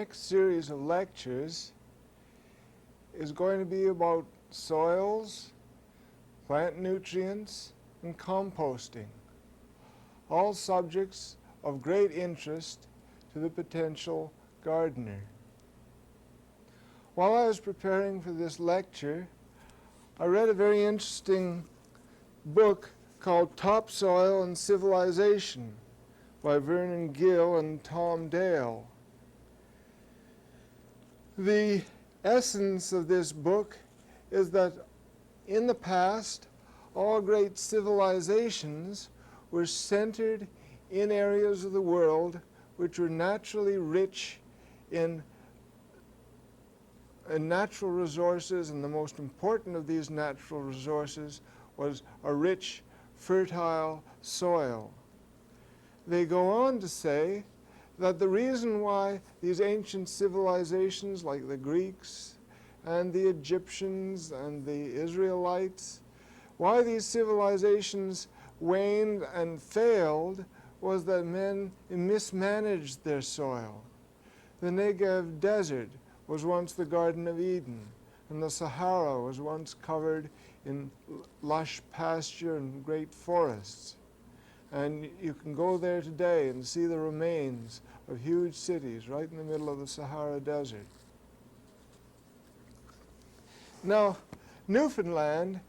next series of lectures is going to be about soils, plant nutrients, and composting, all subjects of great interest to the potential gardener. While I was preparing for this lecture, I read a very interesting book called Topsoil and Civilization by Vernon Gill and Tom Dale. The essence of this book is that in the past, all great civilizations were centered in areas of the world which were naturally rich in natural resources, and the most important of these natural resources was a rich, fertile soil. They go on to say that the reason why these ancient civilizations like the Greeks and the Egyptians and the Israelites, why these civilizations waned and failed was that men mismanaged their soil. The Negev desert was once the Garden of Eden, and the Sahara was once covered in lush pasture and great forests. And you can go there today and see the remains of huge cities right in the middle of the Sahara Desert. Now, Newfoundland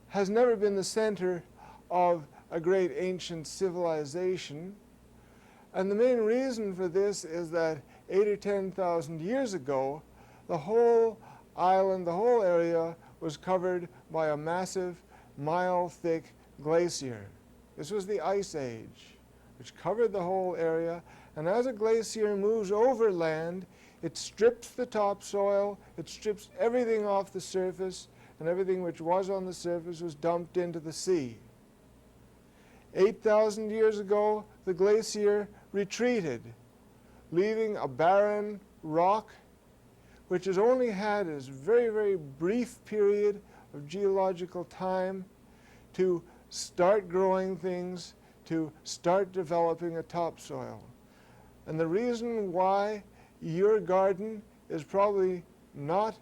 has never been the center of a great ancient civilization, and the main reason for this is that 8,000 or 10,000 years ago, the whole island, the whole area was covered by a massive, mile-thick glacier. This was the Ice Age, which covered the whole area, and as a glacier moves over land, it strips the topsoil, it strips everything off the surface, and everything which was on the surface was dumped into the sea. 8,000 years ago, the glacier retreated, leaving a barren rock, which has only had this very, very brief period of geological time to start growing things, to start developing a topsoil. And the reason why your garden is probably not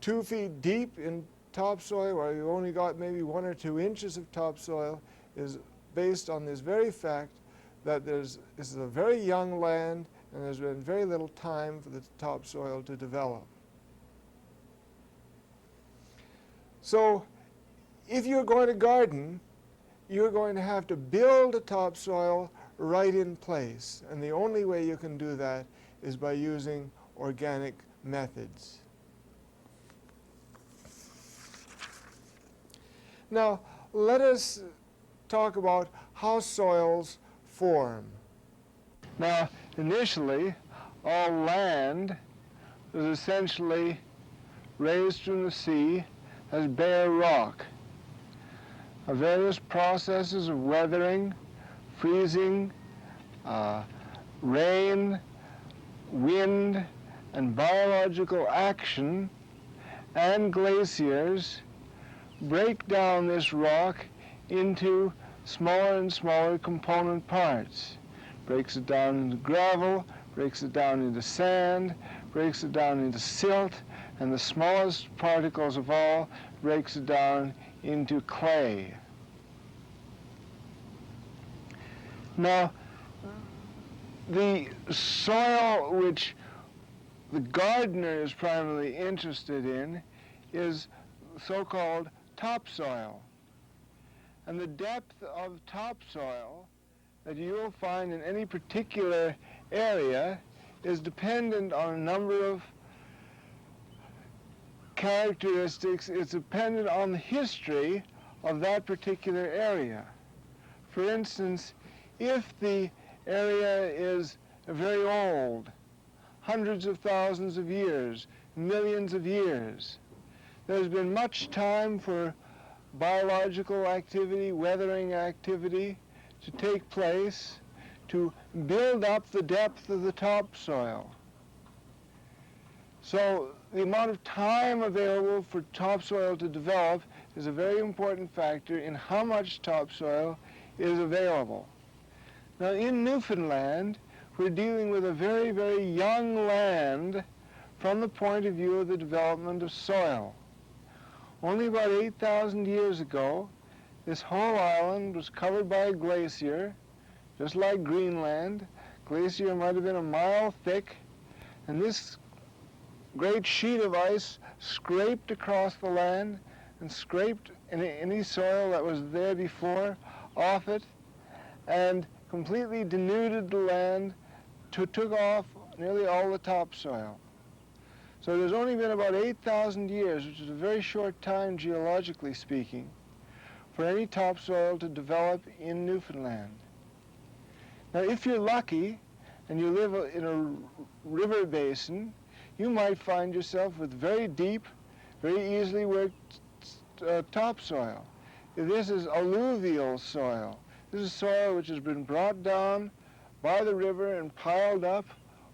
2 feet deep in topsoil, or you've only got maybe 1 or 2 inches of topsoil, is based on this very fact that this is a very young land and there's been very little time for the topsoil to develop. So if you're going to garden, you're going to have to build a topsoil right in place. And the only way you can do that is by using organic methods. Now, let us talk about how soils form. Now, initially, all land was essentially raised from the sea as bare rock. Various processes of weathering, freezing, rain, wind, and biological action, and glaciers break down this rock into smaller and smaller component parts. Breaks it down into gravel, breaks it down into sand, breaks it down into silt, and the smallest particles of all breaks it down into clay. Now, the soil which the gardener is primarily interested in is so-called topsoil. And the depth of topsoil that you will find in any particular area is dependent on a number of characteristics. It's dependent on the history of that particular area. For instance, if the area is very old, hundreds of thousands of years, millions of years, there's been much time for biological activity, weathering activity to take place to build up the depth of the topsoil. So the amount of time available for topsoil to develop is a very important factor in how much topsoil is available. Now in Newfoundland, we're dealing with a very, very young land from the point of view of the development of soil. Only about 8,000 years ago, this whole island was covered by a glacier, just like Greenland. Glacier might have been a mile thick, and this great sheet of ice scraped across the land and scraped any soil that was there before off it, and completely denuded the land, took off nearly all the topsoil. So there's only been about 8,000 years, which is a very short time geologically speaking, for any topsoil to develop in Newfoundland. Now, if you're lucky and you live in a river basin, you might find yourself with very deep, very easily worked topsoil. This is alluvial soil. This is soil which has been brought down by the river and piled up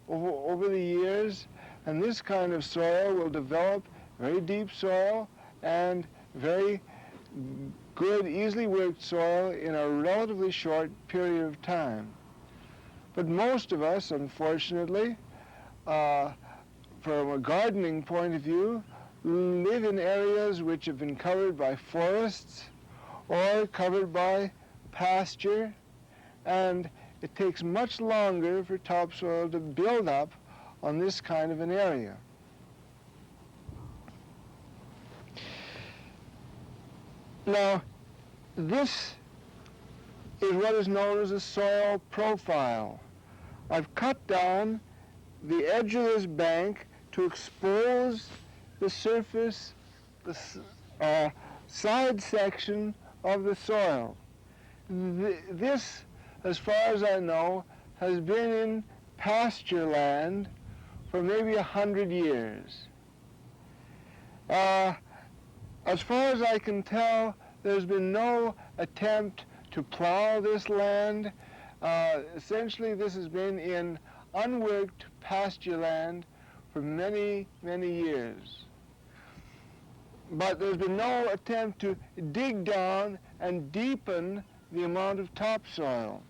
over the years, and this kind of soil will develop very deep soil and very good, easily worked soil in a relatively short period of time. But most of us, unfortunately, from a gardening point of view, live in areas which have been covered by forests or covered by pasture, and it takes much longer for topsoil to build up on this kind of an area. Now, this is what is known as a soil profile. I've cut down the edge of this bank to expose the surface, the side section of the soil. This, as far as I know, has been in pasture land for maybe 100 years. As far as I can tell, there's been no attempt to plow this land. Essentially, this has been in unworked pasture land for many, many years. But there's been no attempt to dig down and deepen the amount of topsoil.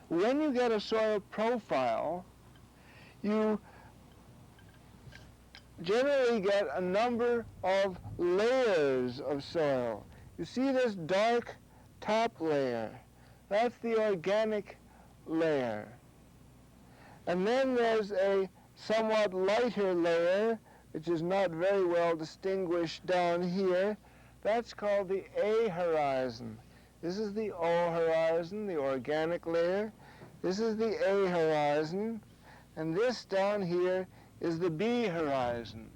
When you get a soil profile, you generally get a number of layers of soil. You see this dark top layer. That's the organic layer. And then there's a somewhat lighter layer, which is not very well distinguished down here. That's called the A horizon. This is the O horizon, the organic layer. This is the A horizon. And this down here is the B horizon.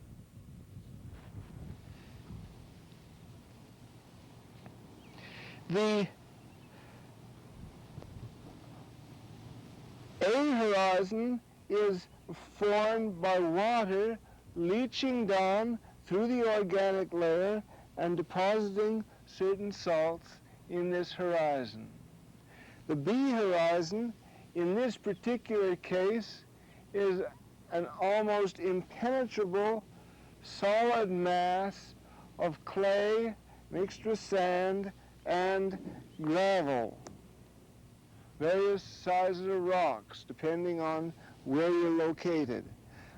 The A horizon is formed by water leaching down through the organic layer and depositing certain salts in this horizon. The B horizon, in this particular case, is an almost impenetrable solid mass of clay mixed with sand and gravel, various sizes of rocks depending on where you're located.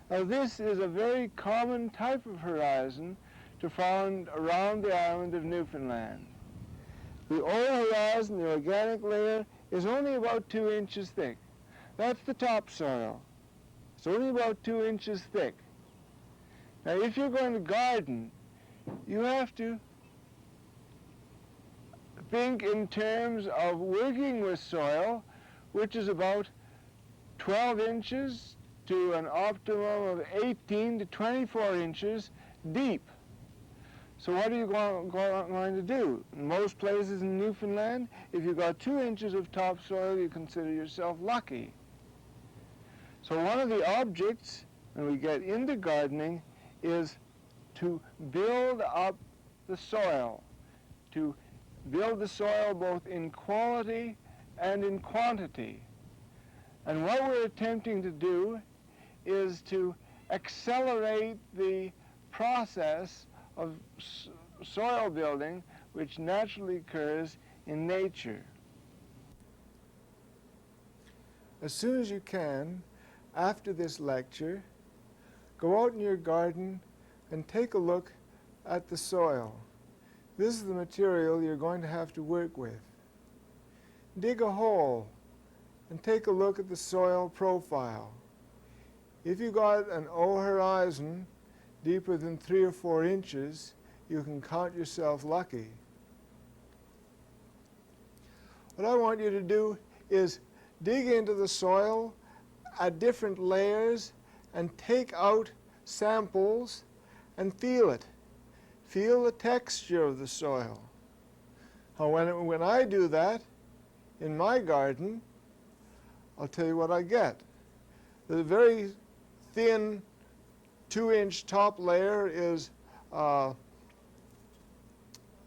Now, this is a very common type of horizon to find around the island of Newfoundland. The O horizon, the organic layer, is only about 2 inches thick. That's the topsoil. It's only about 2 inches thick. Now, if you're going to garden, you have to think in terms of working with soil, which is about 12 inches to an optimum of 18 to 24 inches deep. So what are you going to do? In most places in Newfoundland, if you've got 2 inches of topsoil, you consider yourself lucky. So one of the objects when we get into gardening is to build up the soil, to build the soil both in quality and in quantity. And what we're attempting to do is to accelerate the process of soil building which naturally occurs in nature. as soon as you can, after this lecture, go out in your garden and take a look at the soil. This is the material you're going to have to work with. Dig a hole and take a look at the soil profile. If you got an O horizon deeper than 3 or 4 inches, you can count yourself lucky. What I want you to do is dig into the soil at different layers and take out samples and feel it. Feel the texture of the soil. Now, when I do that in my garden, I'll tell you what I get. The very thin 2-inch top layer is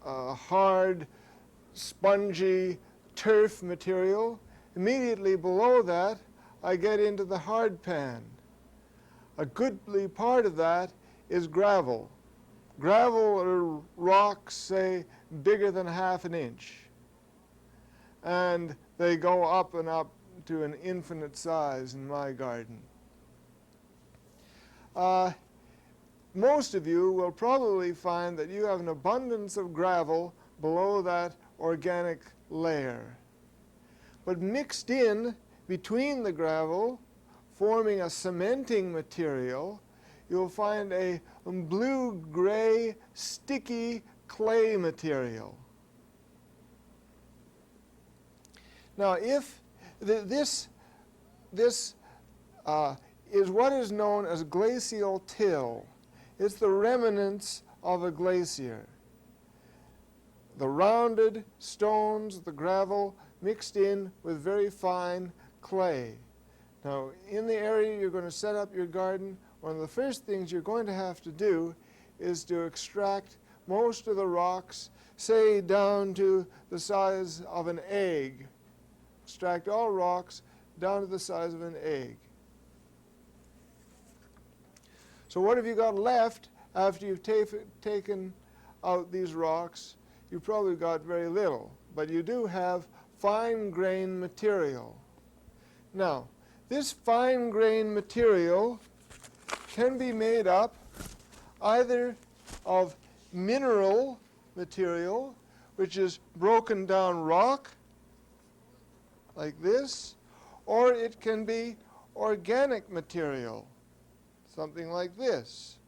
hard, spongy turf material. Immediately below that, I get into the hard pan. A goodly part of that is gravel. Gravel are rocks, say, bigger than ½ an inch. And they go up and up to an infinite size in my garden. Most of you will probably find that you have an abundance of gravel below that organic layer. But mixed in between the gravel, forming a cementing material, you'll find a blue-gray, sticky clay material. Now, if this is what is known as glacial till. It's the remnants of a glacier. The rounded stones, the gravel, mixed in with very fine clay. Now, in the area you're going to set up your garden, one of the first things you're going to have to do is to extract most of the rocks, say down to the size of an egg. Extract all rocks down to the size of an egg. So what have you got left after you've taken out these rocks? You've probably got very little, but you do have fine-grained material. Now, this fine-grained material can be made up either of mineral material, which is broken down rock, like this, or it can be organic material, something like this.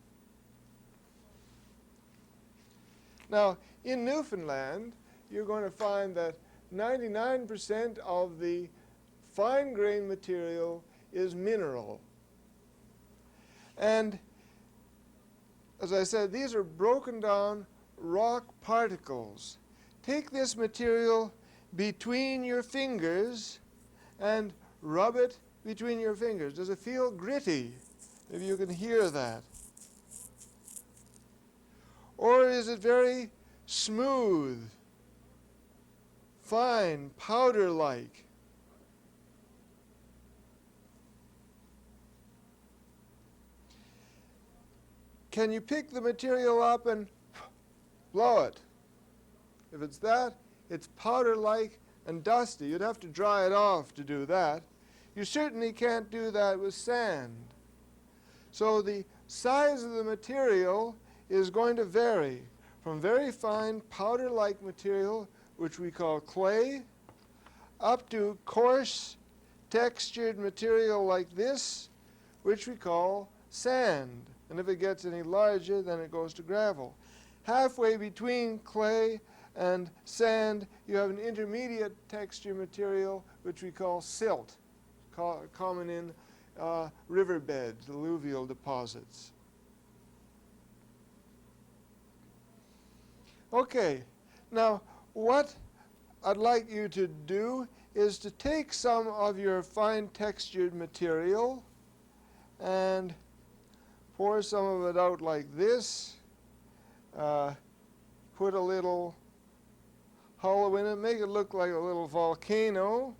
Now, in Newfoundland, you're going to find that 99% of the fine-grained material is mineral. And as I said, these are broken down rock particles. Take this material between your fingers and rub it between your fingers. Does it feel gritty? If you can hear that. Or is it very smooth, fine, powder-like? Can you pick the material up and blow it? If it's that, it's powder-like and dusty. You'd have to dry it off to do that. You certainly can't do that with sand. So the size of the material is going to vary from very fine powder-like material, which we call clay, up to coarse textured material like this, which we call sand. And if it gets any larger, then it goes to gravel. Halfway between clay and sand, you have an intermediate texture material, which we call silt, common in riverbeds, alluvial deposits. Okay, now what I'd like you to do is to take some of your fine textured material and pour some of it out like this. Put a little hollow in it, make it look like a little volcano,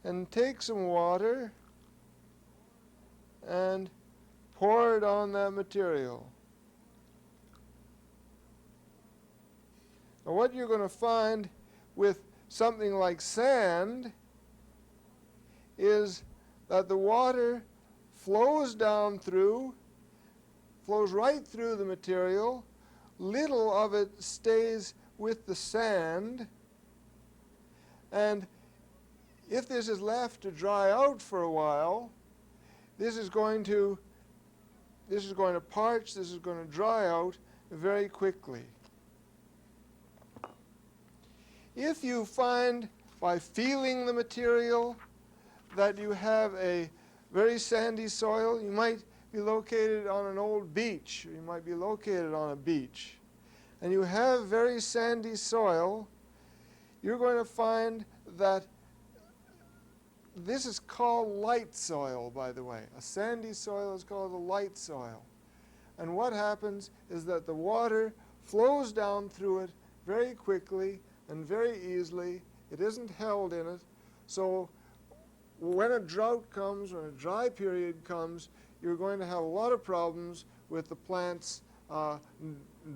and take some water and pour it on that material. Now, what you're going to find with something like sand is that the water flows right through the material. Little of it stays with the sand, and if this is left to dry out for a while, this is going to parch, this is going to dry out very quickly. If you find by feeling the material that you have a very sandy soil, you might be located on an old beach, or you might be located on a beach, and you have very sandy soil, you're going to find that this is called light soil, by the way. A sandy soil is called a light soil. And what happens is that the water flows down through it very quickly and very easily. It isn't held in it. So when a drought comes, when a dry period comes, you're going to have a lot of problems with the plants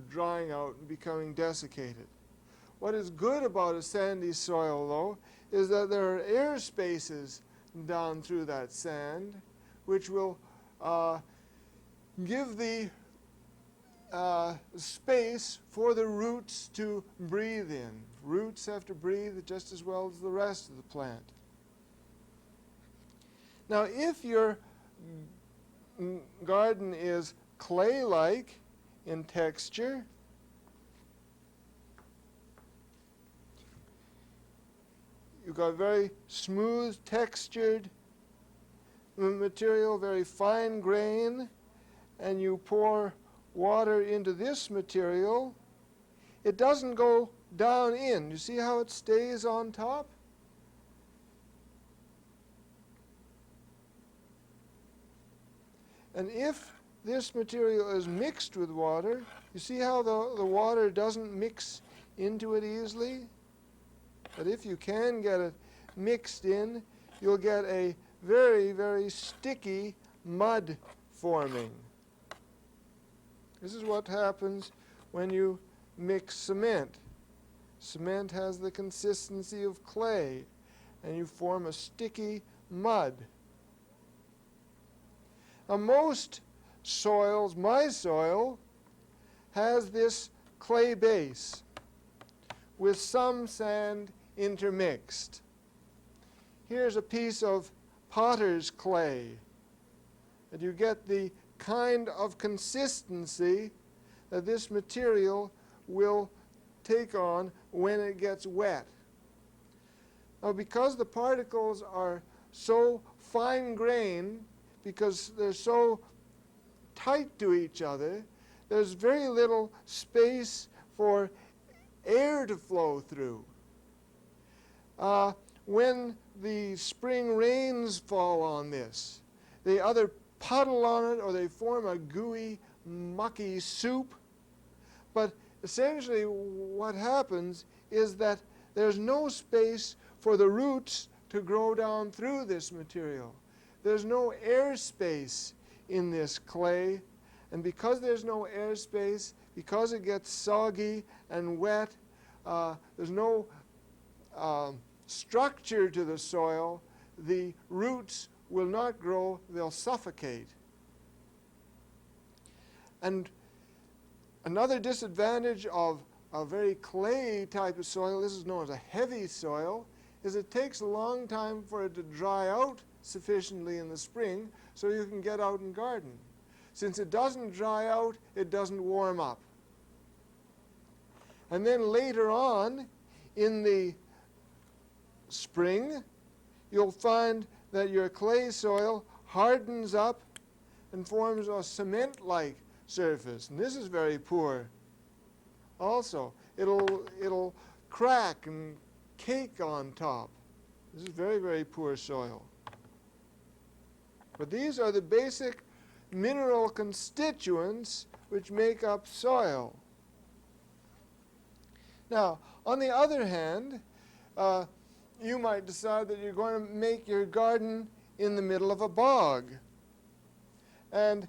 drying out and becoming desiccated. What is good about a sandy soil, though, is that there are air spaces down through that sand which will give the space for the roots to breathe in. Roots have to breathe just as well as the rest of the plant. Now, if your garden is clay-like in texture, you've got very smooth textured material, very fine grain, and you pour water into this material, it doesn't go down in. You see how it stays on top? And if this material is mixed with water, you see how the water doesn't mix into it easily? But if you can get it mixed in, you'll get a very, very sticky mud forming. This is what happens when you mix cement. Cement has the consistency of clay, and you form a sticky mud. Now, most soils, my soil, has this clay base with some sand intermixed. Here's a piece of potter's clay, and you get the kind of consistency that this material will take on when it gets wet. Now, because the particles are so fine-grained, because they're so tight to each other, there's very little space for air to flow through. When the spring rains fall on this, they either puddle on it or they form a gooey, mucky soup. But essentially what happens is that there's no space for the roots to grow down through this material. There's no air space in this clay, and because there's no air space, because it gets soggy and wet, there's no structure to the soil, the roots will not grow, they'll suffocate. And another disadvantage of a very clay type of soil, this is known as a heavy soil, is it takes a long time for it to dry out sufficiently in the spring so you can get out and garden. Since it doesn't dry out, it doesn't warm up. And then later on in the spring, you'll find that your clay soil hardens up and forms a cement-like surface. And this is very poor also. It'll crack and cake on top. This is very, very poor soil. But these are the basic mineral constituents which make up soil. Now, on the other hand, you might decide that you're going to make your garden in the middle of a bog. And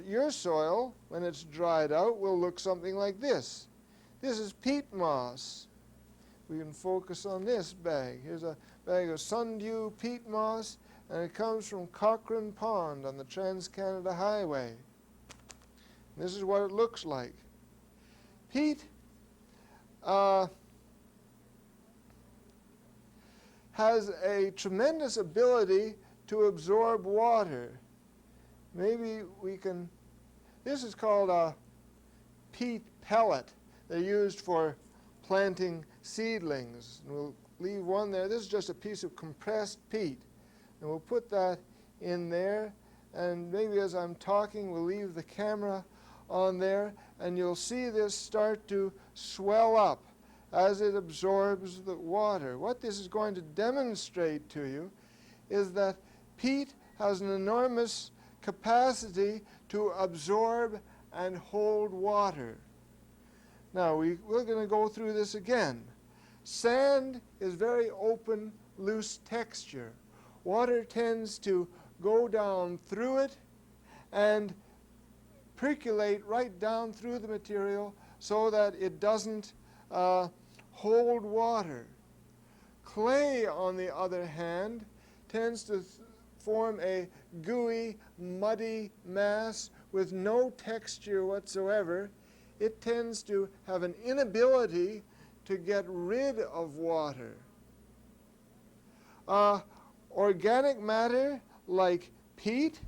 your soil, when it's dried out, will look something like this. This is peat moss. We can focus on this bag. Here's a bag of sundew peat moss, and it comes from Cochrane Pond on the Trans-Canada Highway. And this is what it looks like. Peat has a tremendous ability to absorb water. Maybe we can, this is called a peat pellet. They're used for planting seedlings. And we'll leave one there. This is just a piece of compressed peat. And we'll put that in there. And maybe as I'm talking, we'll leave the camera on there. And you'll see this start to swell up as it absorbs the water. What this is going to demonstrate to you is that peat has an enormous capacity to absorb and hold water. Now, we're going to go through this again. Sand is very open, loose texture. Water tends to go down through it and percolate right down through the material so that it doesn't hold water. Clay, on the other hand, tends to form a gooey, muddy mass with no texture whatsoever. It tends to have an inability to get rid of water. Organic matter, like peat,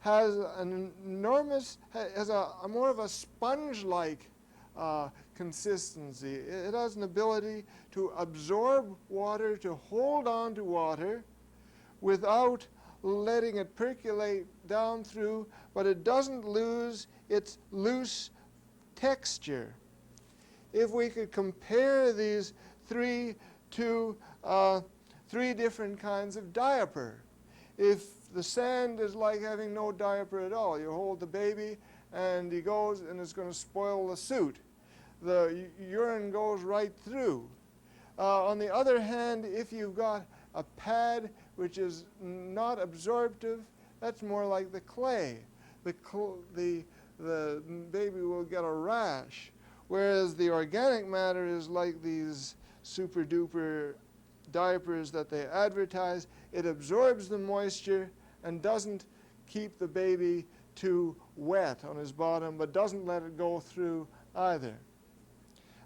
has an enormous, has a more of a sponge-like consistency. It has an ability to absorb water, to hold on to water without letting it percolate down through, but it doesn't lose its loose texture. If we could compare these three to three different kinds of diaper. If the sand is like having no diaper at all, you hold the baby and he goes and it's going to spoil the suit. The urine goes right through. On the other hand, if you've got a pad which is not absorptive, that's more like the clay. The baby will get a rash, whereas the organic matter is like these super duper diapers that they advertise. It absorbs the moisture and doesn't keep the baby too wet on his bottom, but doesn't let it go through either.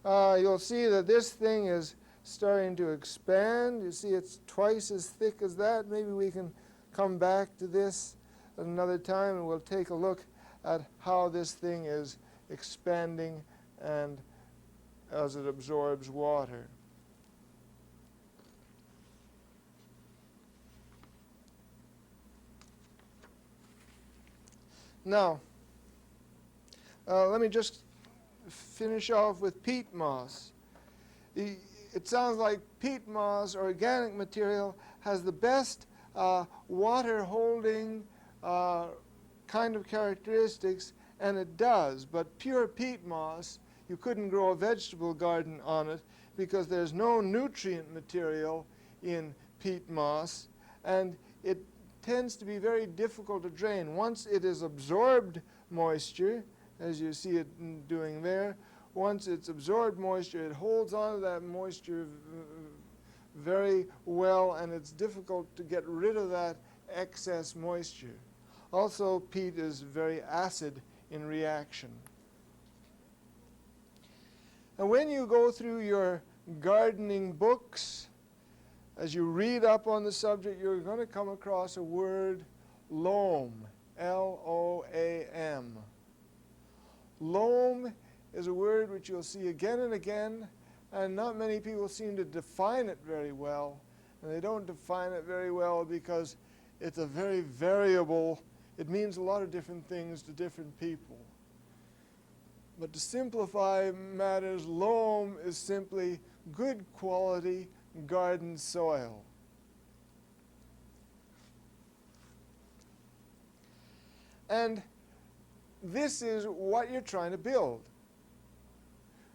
You'll see that this thing is starting to expand. You see it's twice as thick as that. Maybe we can come back to this at another time and we'll take a look at how this thing is expanding and as it absorbs water. Now, let me just finish off with peat moss. It sounds like peat moss, organic material, has the best water-holding kind of characteristics, and it does. But pure peat moss, you couldn't grow a vegetable garden on it because there's no nutrient material in peat moss, and it tends to be very difficult to drain. Once it has absorbed moisture, as you see it doing there, once it's absorbed moisture, it holds on to that moisture very well, and it's difficult to get rid of that excess moisture. Also, peat is very acid in reaction. And when you go through your gardening books, as you read up on the subject, you're going to come across a word, loam, L-O-A-M. Loam is a word which you'll see again and again, and not many people seem to define it very well. And they don't define it very well because it's a very variable, it means a lot of different things to different people. But to simplify matters, loam is simply good quality garden soil. And this is what you're trying to build.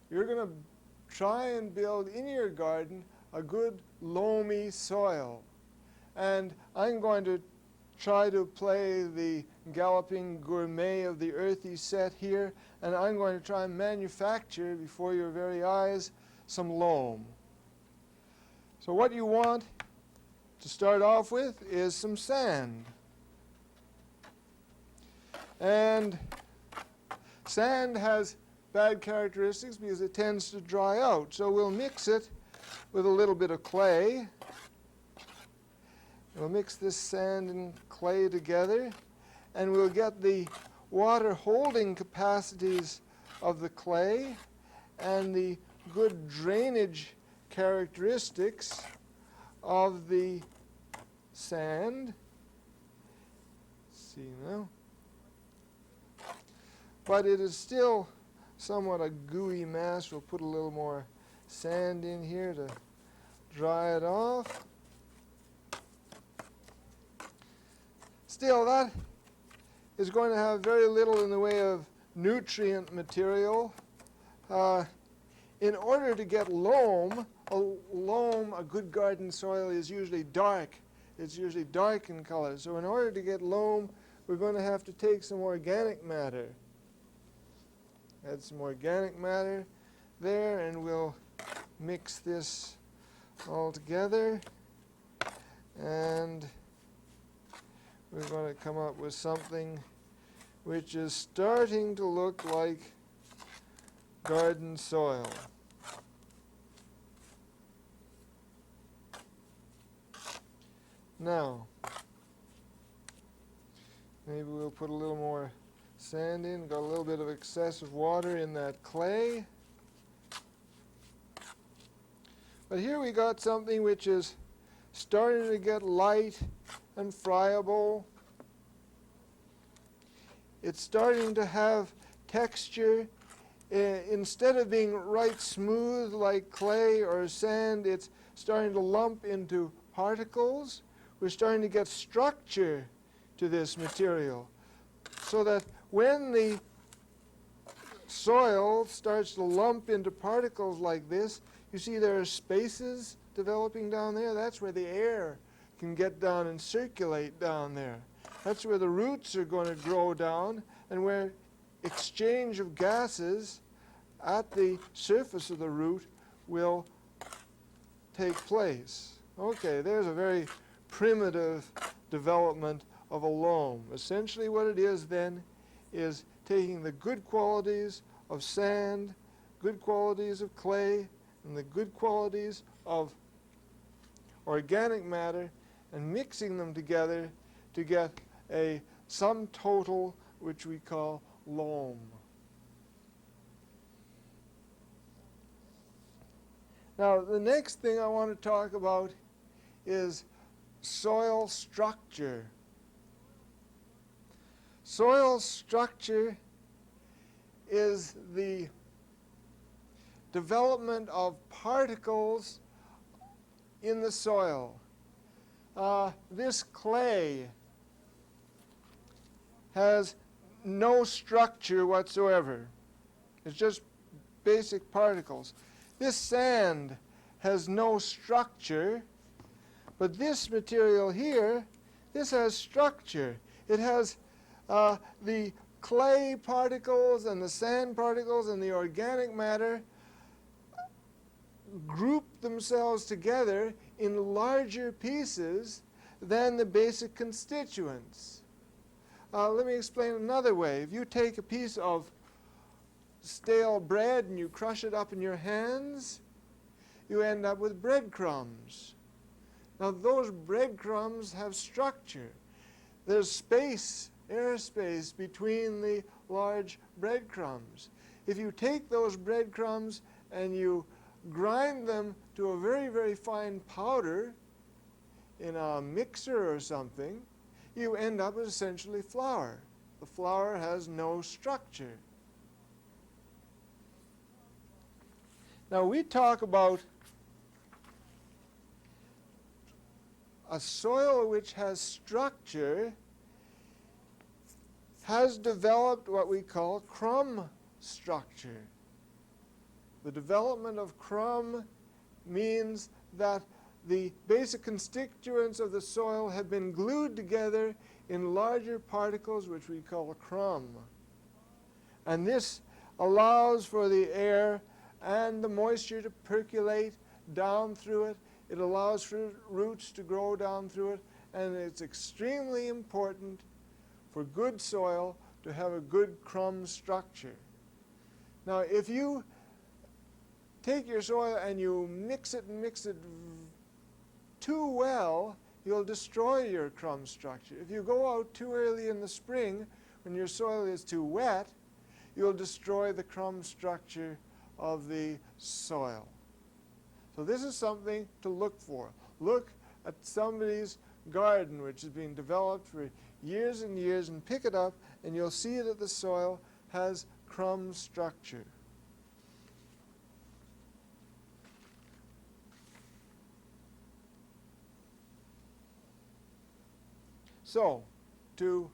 You're going to try and build in your garden a good loamy soil. And I'm going to try to play the galloping gourmet of the earthy set here, and I'm going to try and manufacture before your very eyes some loam. So what you want to start off with is some sand. And sand has bad characteristics because it tends to dry out. So we'll mix it with a little bit of clay. We'll mix this sand and clay together, and we'll get the water holding capacities of the clay and the good drainage characteristics of the sand. See now? But it is still somewhat a gooey mass. We'll put a little more sand in here to dry it off. Still, that is going to have very little in the way of nutrient material. In order to get loam, a good garden soil is usually dark. It's usually dark in color. So in order to get loam, we're going to have to take some organic matter. Add some organic matter there, and we'll mix this all together. And we're going to come up with something which is starting to look like garden soil. Now, maybe we'll put a little more sand in. Got a little bit of excessive water in that clay. But here we got something which is starting to get light and friable. It's starting to have texture. Instead of being right smooth like clay or sand, it's starting to lump into particles. We're starting to get structure to this material, so that when the soil starts to lump into particles like this, you see there are spaces developing down there. That's where the air can get down and circulate down there. That's where the roots are going to grow down, and where exchange of gases at the surface of the root will take place. Okay, there's a very primitive development of a loam. Essentially what it is then is taking the good qualities of sand, good qualities of clay, and the good qualities of organic matter, and mixing them together to get a sum total which we call loam. Now, the next thing I want to talk about is soil structure. Soil structure is the development of particles in the soil. This clay has no structure whatsoever. It's just basic particles. This sand has no structure, but this material here, this has structure. It has the clay particles and the sand particles and the organic matter group themselves together in larger pieces than the basic constituents. Let me explain another way. If you take a piece of stale bread and you crush it up in your hands, you end up with breadcrumbs. Now those breadcrumbs have structure. There's space, airspace between the large breadcrumbs. If you take those breadcrumbs and you grind them to a very, very fine powder in a mixer or something, you end up with essentially flour. The flour has no structure. Now we talk about a soil which has structure has developed what we call crumb structure. The development of crumb means that the basic constituents of the soil have been glued together in larger particles which we call a crumb. And this allows for the air and the moisture to percolate down through it It allows for roots to grow down through it, and it's extremely important for good soil to have a good crumb structure. Now, if you take your soil and you mix it too well, you'll destroy your crumb structure. If you go out too early in the spring, when your soil is too wet, you'll destroy the crumb structure of the soil. So this is something to look for. Look at somebody's garden which has been developed for years and years and pick it up, and you'll see that the soil has crumb structure. So, to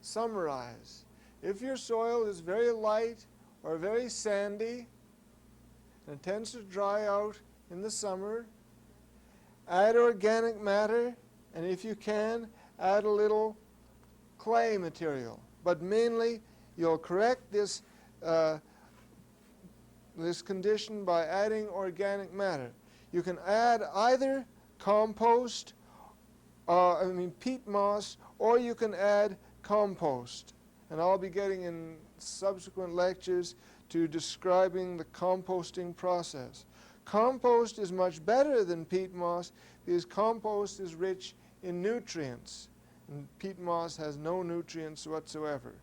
summarize, if your soil is very light or very sandy and tends to dry out in the summer, add organic matter, and if you can, add a little clay material. But mainly, you'll correct this condition by adding organic matter. You can add either compost, peat moss, or you can add compost. And I'll be getting in subsequent lectures to describing the composting process. Compost is much better than peat moss because compost is rich in nutrients, and peat moss has no nutrients whatsoever.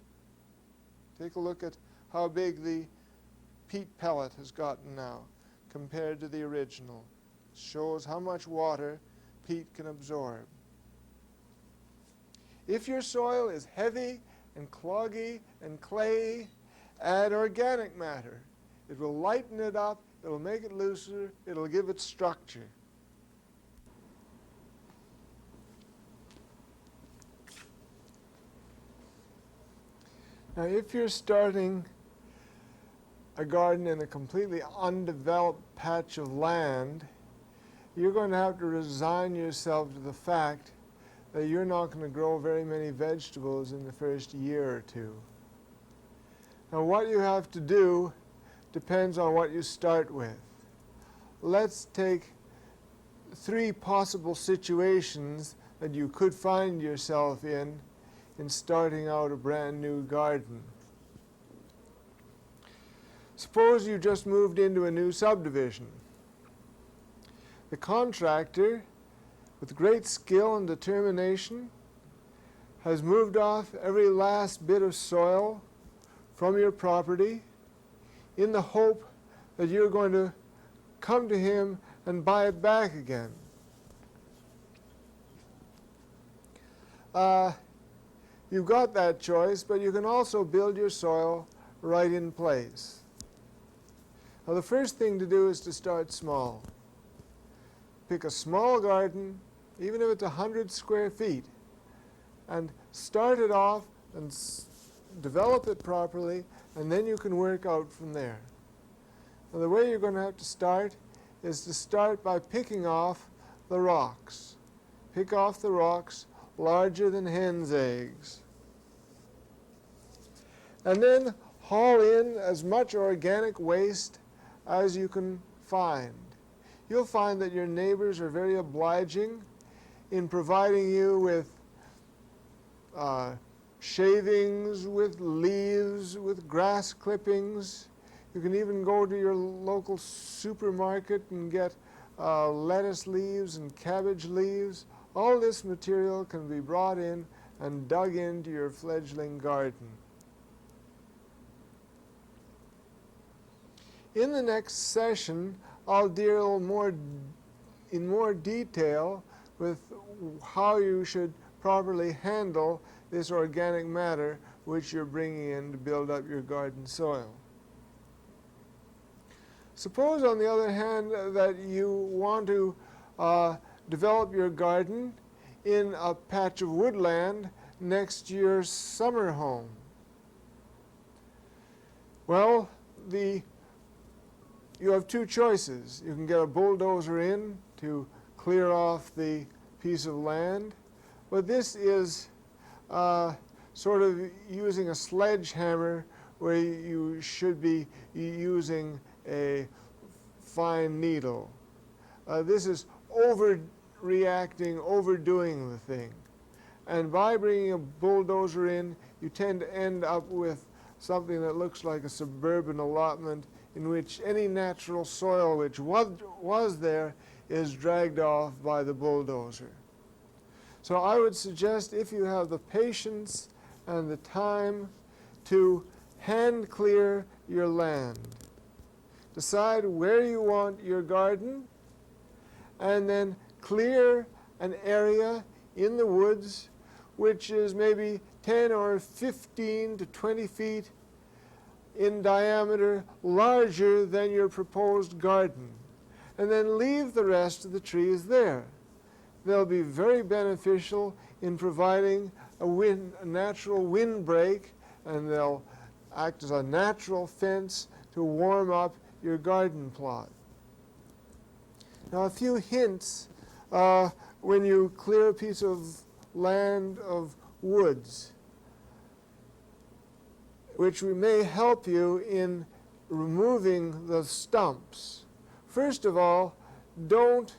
Take a look at how big the peat pellet has gotten now compared to the original. It shows how much water peat can absorb. If your soil is heavy and cloggy and clayey, add organic matter. It will lighten it up, it will make it looser, it will give it structure. Now, if you're starting a garden in a completely undeveloped patch of land, you're going to have to resign yourself to the fact that you're not going to grow very many vegetables in the first year or two. Now, what you have to do depends on what you start with. Let's take 3 possible situations that you could find yourself in starting out a brand new garden. Suppose you just moved into a new subdivision. The contractor, with great skill and determination, has moved off every last bit of soil from your property in the hope that you're going to come to him and buy it back again. You've got that choice, but you can also build your soil right in place. Now, the first thing to do is to start small. Pick a small garden, even if it's 100 square feet, and start it off and develop it properly, and then you can work out from there. Now, the way you're going to have to start is to start by picking off the rocks. Pick off the rocks larger than hen's eggs. And then haul in as much organic waste as you can find. You'll find that your neighbors are very obliging in providing you with shavings, with leaves, with grass clippings. You can even go to your local supermarket and get lettuce leaves and cabbage leaves. All this material can be brought in and dug into your fledgling garden. In the next session, I'll deal in more detail with how you should properly handle this organic matter which you're bringing in to build up your garden soil. Suppose, on the other hand, that you want to develop your garden in a patch of woodland next to your summer home. Well, you have 2 choices. You can get a bulldozer in to clear off the piece of land, but this is sort of using a sledgehammer where you should be using a fine needle. This is overreacting, overdoing the thing. And by bringing a bulldozer in, you tend to end up with something that looks like a suburban allotment in which any natural soil which was there is dragged off by the bulldozer. So I would suggest, if you have the patience and the time, to hand clear your land. Decide where you want your garden, and then clear an area in the woods which is maybe 10 or 15 to 20 feet in diameter, larger than your proposed garden, and then leave the rest of the trees there. They'll be very beneficial in providing a natural windbreak, and they'll act as a natural fence to warm up your garden plot. Now, a few hints when you clear a piece of land of woods, which may help you in removing the stumps. First of all, don't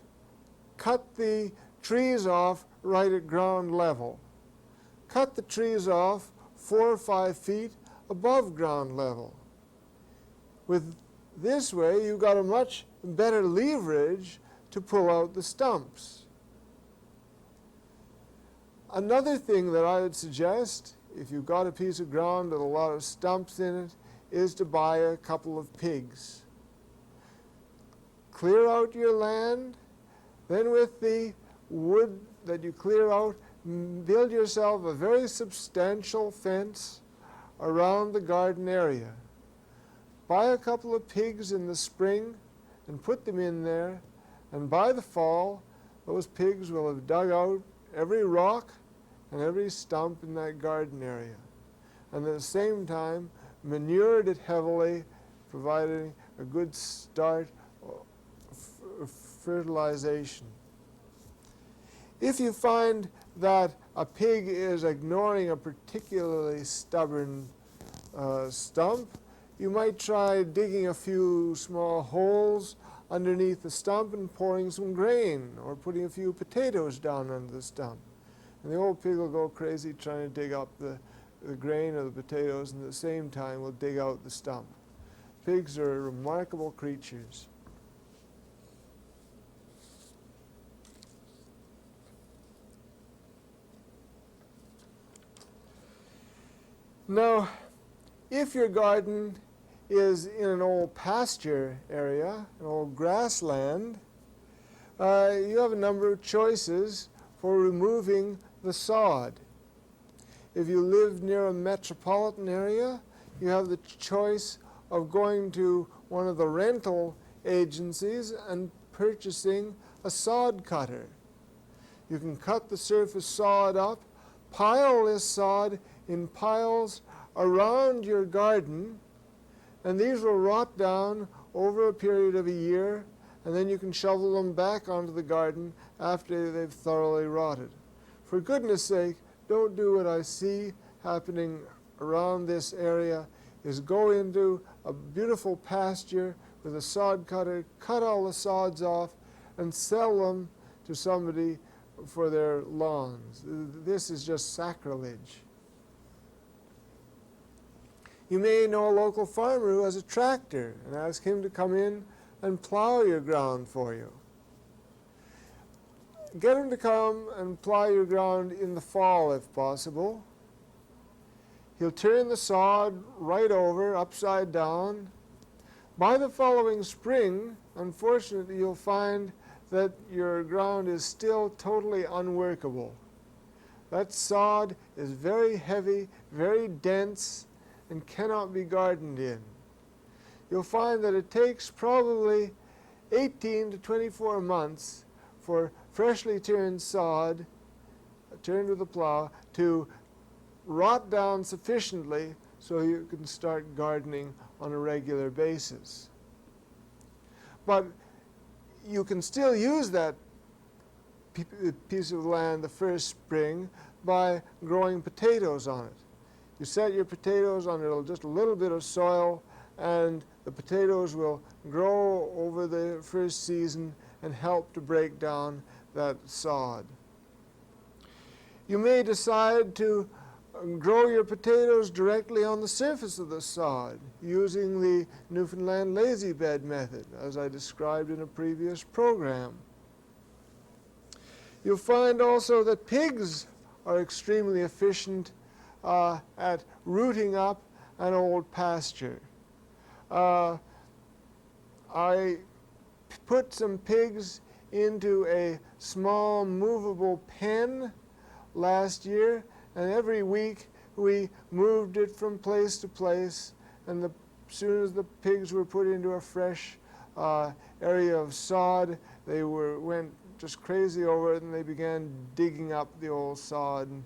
cut the trees off right at ground level. Cut the trees off 4 or 5 feet above ground level. With this way, you've got a much better leverage to pull out the stumps. Another thing that I would suggest, if you've got a piece of ground with a lot of stumps in it, is to buy a couple of pigs. Clear out your land, then with the wood that you clear out, build yourself a very substantial fence around the garden area. Buy a couple of pigs in the spring and put them in there, and by the fall, those pigs will have dug out every rock and every stump in that garden area, and at the same time manured it heavily, providing a good start of fertilization. If you find that a pig is ignoring a particularly stubborn stump, you might try digging a few small holes underneath the stump and pouring some grain, or putting a few potatoes down under the stump. And the old pig will go crazy trying to dig up the grain or the potatoes, and at the same time will dig out the stump. Pigs are remarkable creatures. Now, if your garden is in an old pasture area, an old grassland, you have a number of choices for removing the sod. If you live near a metropolitan area, you have the choice of going to one of the rental agencies and purchasing a sod cutter. You can cut the surface sod up, pile this sod in piles around your garden, and these will rot down over a period of a year, and then you can shovel them back onto the garden after they've thoroughly rotted. For goodness sake, don't do what I see happening around this area, is go into a beautiful pasture with a sod cutter, cut all the sods off, and sell them to somebody for their lawns. This is just sacrilege. You may know a local farmer who has a tractor, and ask him to come in and plow your ground for you. Get him to come and plow your ground in the fall if possible. He'll turn the sod right over, upside down. By the following spring, unfortunately, you'll find that your ground is still totally unworkable. That sod is very heavy, very dense, and cannot be gardened in. You'll find that it takes probably 18 to 24 months for freshly turned sod, turned with a plow, to rot down sufficiently so you can start gardening on a regular basis. But you can still use that piece of land the first spring by growing potatoes on it. You set your potatoes on just a little bit of soil, and the potatoes will grow over the first season and help to break down that sod. You may decide to grow your potatoes directly on the surface of the sod using the Newfoundland lazy bed method, as I described in a previous program. You'll find also that pigs are extremely efficient at rooting up an old pasture. I put some pigs into a small movable pen last year, and every week we moved it from place to place, and as soon as the pigs were put into a fresh area of sod, they went just crazy over it, and they began digging up the old sod and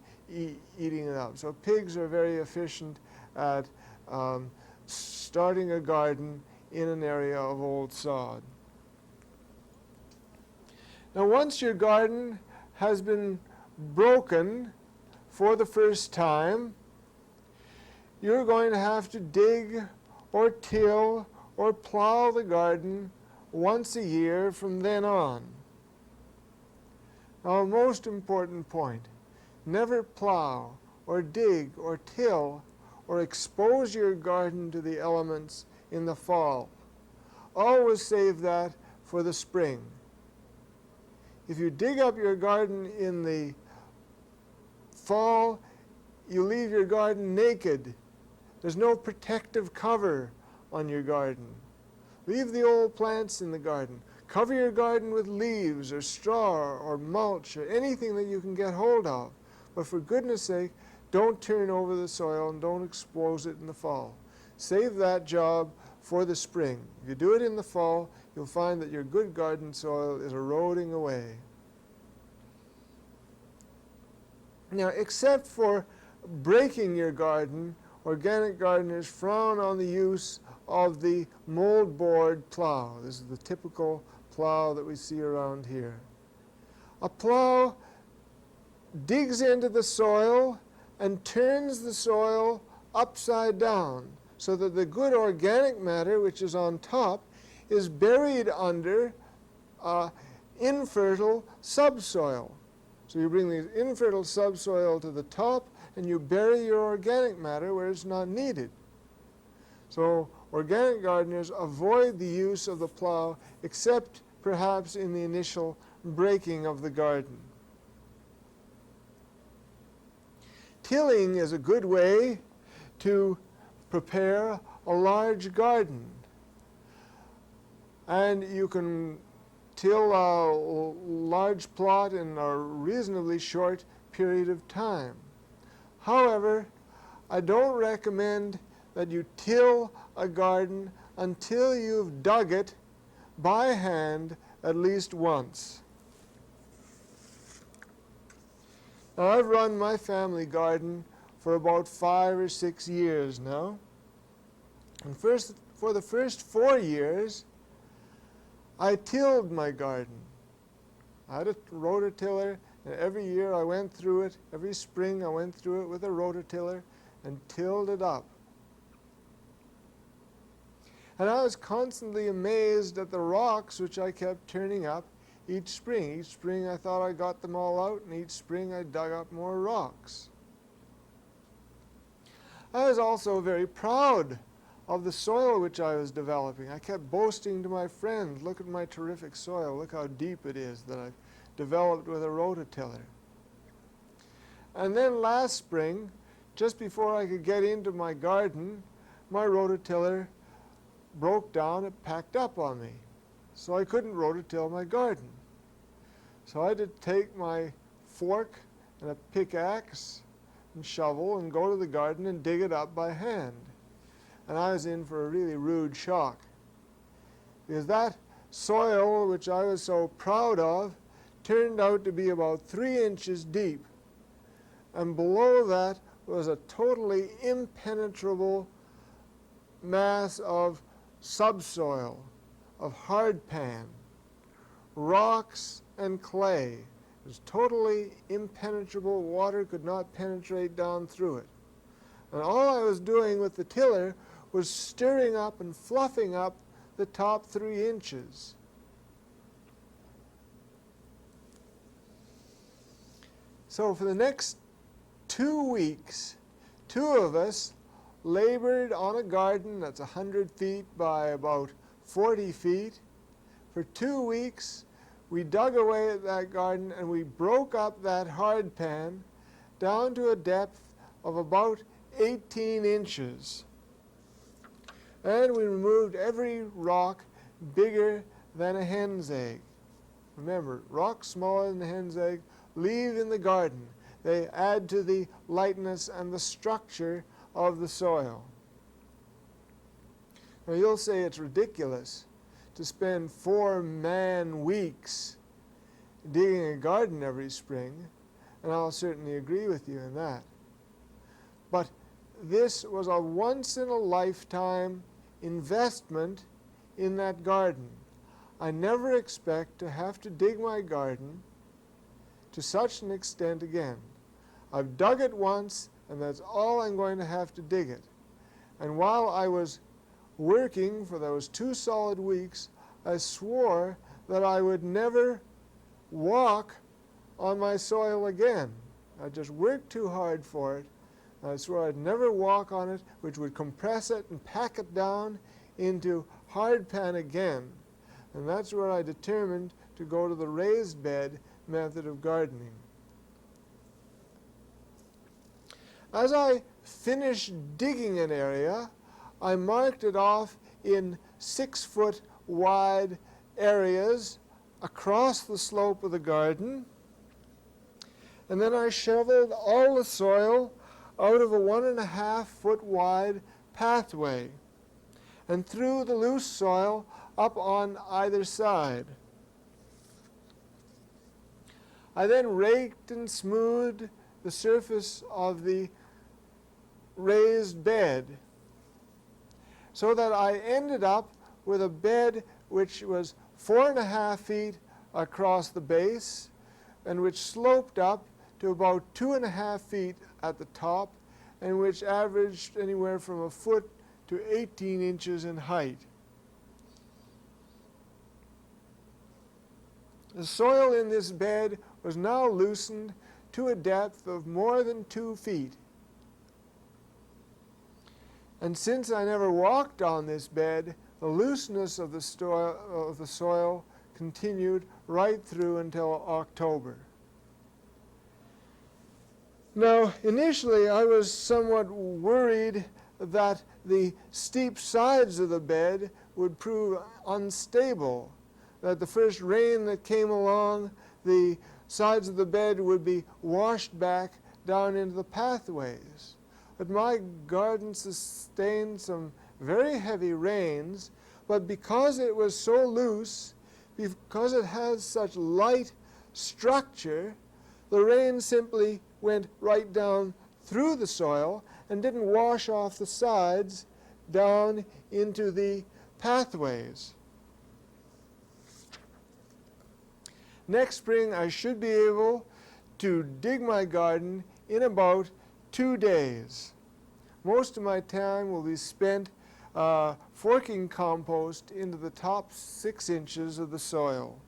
eating it up. So pigs are very efficient at starting a garden in an area of old sod. Now, once your garden has been broken for the first time, you're going to have to dig or till or plow the garden once a year from then on. Now, a most important point, never plow or dig or till or expose your garden to the elements in the fall. Always save that for the spring. If you dig up your garden in the fall, you leave your garden naked. There's no protective cover on your garden. Leave the old plants in the garden. Cover your garden with leaves or straw or mulch or anything that you can get hold of. But for goodness sake, don't turn over the soil and don't expose it in the fall. Save that job for the spring. If you do it in the fall, you'll find that your good garden soil is eroding away. Now, except for breaking your garden, organic gardeners frown on the use of the moldboard plow. This is the typical plow that we see around here. A plow digs into the soil and turns the soil upside down so that the good organic matter, which is on top, is buried under infertile subsoil. So you bring the infertile subsoil to the top and you bury your organic matter where it's not needed. So organic gardeners avoid the use of the plow except perhaps in the initial breaking of the garden. Tilling is a good way to prepare a large garden. And you can till a large plot in a reasonably short period of time. However, I don't recommend that you till a garden until you've dug it by hand at least once. Now, I've run my family garden for about 5 or 6 years now. And for the first 4 years, I tilled my garden. I had a rototiller, and every year I went through it. Every spring I went through it with a rototiller and tilled it up. And I was constantly amazed at the rocks which I kept turning up each spring. Each spring I thought I got them all out, and each spring I dug up more rocks. I was also very proud of the soil which I was developing. I kept boasting to my friends, look at my terrific soil, look how deep it is that I've developed with a rototiller. And then last spring, just before I could get into my garden, my rototiller broke down, it packed up on me. So I couldn't rototill my garden. So I had to take my fork and a pickaxe and shovel and go to the garden and dig it up by hand. And I was in for a really rude shock, because that soil, which I was so proud of, turned out to be about 3 inches deep. And below that was a totally impenetrable mass of subsoil, of hardpan, rocks and clay. It was totally impenetrable. Water could not penetrate down through it. And all I was doing with the tiller was stirring up and fluffing up the top 3 inches. So for the next 2 weeks, 2 of us labored on a garden that's 100 feet by about 40 feet. For 2 weeks, we dug away at that garden and we broke up that hard pan down to a depth of about 18 inches. And we removed every rock bigger than a hen's egg. Remember, rocks smaller than a hen's egg leave in the garden. They add to the lightness and the structure of the soil. Now you'll say it's ridiculous to spend 4 man-weeks digging a garden every spring, and I'll certainly agree with you in that. But this was a once-in-a-lifetime investment in that garden. I never expect to have to dig my garden to such an extent again. I've dug it once, and that's all I'm going to have to dig it. And while I was working for those 2 solid weeks, I swore that I would never walk on my soil again. I just worked too hard for it. I swore I'd never walk on it, which would compress it and pack it down into hard pan again. And that's where I determined to go to the raised bed method of gardening. As I finished digging an area, I marked it off in 6-foot wide areas across the slope of the garden, and then I shoveled all the soil out of a 1.5-foot wide pathway and threw the loose soil up on either side. I then raked and smoothed the surface of the raised bed so that I ended up with a bed which was 4.5 feet across the base and which sloped up to about 2.5 feet at the top and which averaged anywhere from a foot to 18 inches in height. The soil in this bed was now loosened to a depth of more than 2 feet. And since I never walked on this bed, the looseness of the soil continued right through until October. Now, initially I was somewhat worried that the steep sides of the bed would prove unstable, that the first rain that came along, the sides of the bed would be washed back down into the pathways. But my garden sustained some very heavy rains, but because it was so loose, because it has such light structure, the rain simply went right down through the soil and didn't wash off the sides down into the pathways. Next spring, I should be able to dig my garden in about 2 days. Most of my time will be spent forking compost into the top 6 inches of the soil.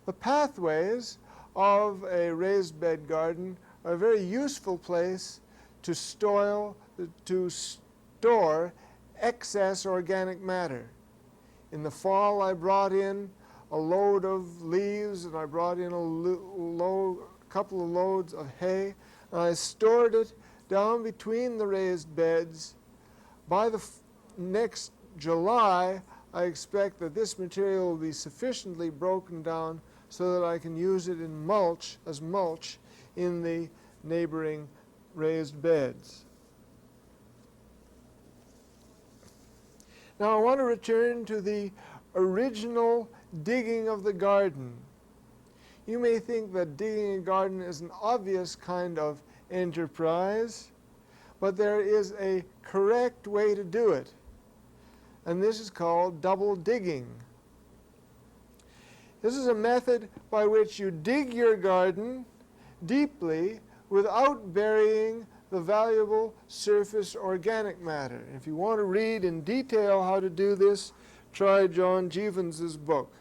The pathways of a raised bed garden are a very useful place to store excess organic matter. In the fall, I brought in a load of leaves and I brought in a couple of loads of hay, and I stored it down between the raised beds. By the next July, I expect that this material will be sufficiently broken down so that I can use it in mulch, as mulch in the neighboring raised beds. Now I want to return to the original digging of the garden. You may think that digging a garden is an obvious kind of enterprise, but there is a correct way to do it, and this is called double digging. This is a method by which you dig your garden deeply without burying the valuable surface organic matter. If you want to read in detail how to do this, try John Jeevons's book.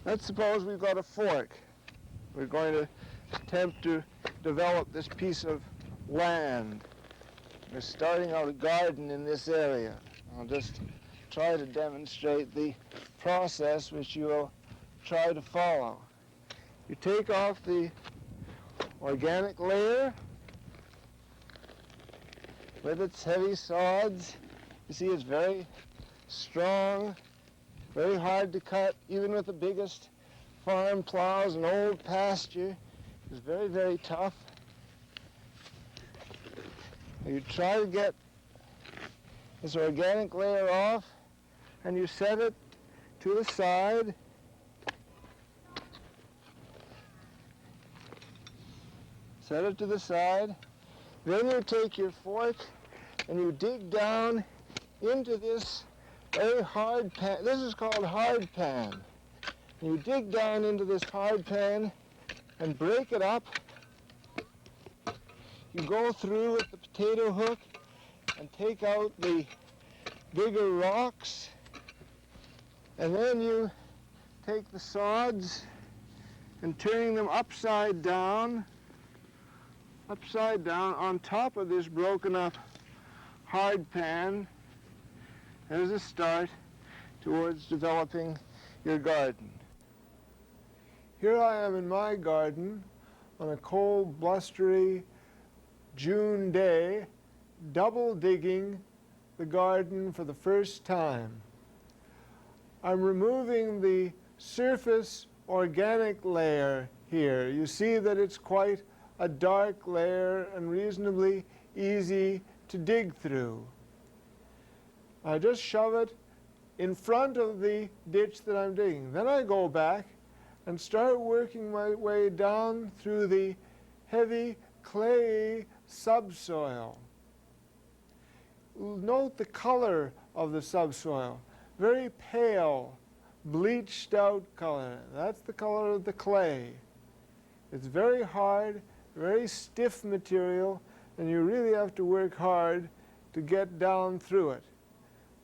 Let's suppose we've got a fork. we're going to attempt to develop this piece of land. We're starting out a garden in this area. I'll just try to demonstrate the process which you will try to follow. You take off the organic layer with its heavy sods. You see it's very strong, very hard to cut, even with the biggest farm plows and old pasture. It's very, very tough. You try to get this organic layer off, and you set it to the side. Set it to the side. Then you take your fork and you dig down into this very hard pan. This is called hard pan. And you dig down into this hard pan and break it up. You go through with the potato hook and take out the bigger rocks. And then you take the sods and turning them upside down on top of this broken up hard pan as a start towards developing your garden. Here I am in my garden on a cold, blustery June day, double digging the garden for the first time. I'm removing the surface organic layer here. You see that it's quite a dark layer and reasonably easy to dig through. I just shove it in front of the ditch that I'm digging. Then I go back and start working my way down through the heavy clayey subsoil. Note the color of the subsoil. Very pale, bleached out color. That's the color of the clay. It's very hard, very stiff material, and you really have to work hard to get down through it.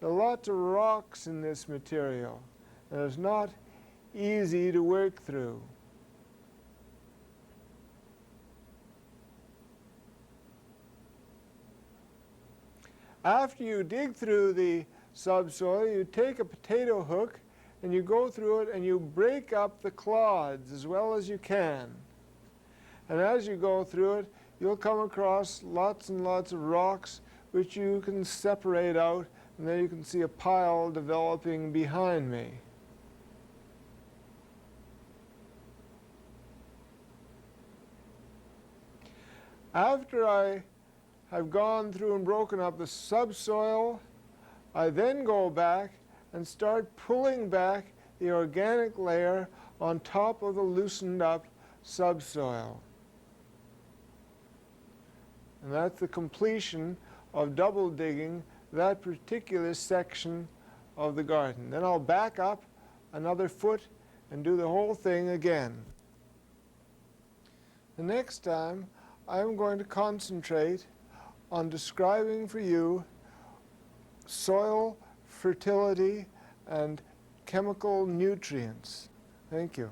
There are lots of rocks in this material, and it's not easy to work through. After you dig through the subsoil, you take a potato hook and you go through it and you break up the clods as well as you can. And as you go through it, you'll come across lots and lots of rocks which you can separate out, and then you can see a pile developing behind me. After I have gone through and broken up the subsoil, I then go back and start pulling back the organic layer on top of the loosened up subsoil. And that's the completion of double digging that particular section of the garden. Then I'll back up another foot and do the whole thing again. The next time I'm going to concentrate on describing for you soil fertility and chemical nutrients. Thank you.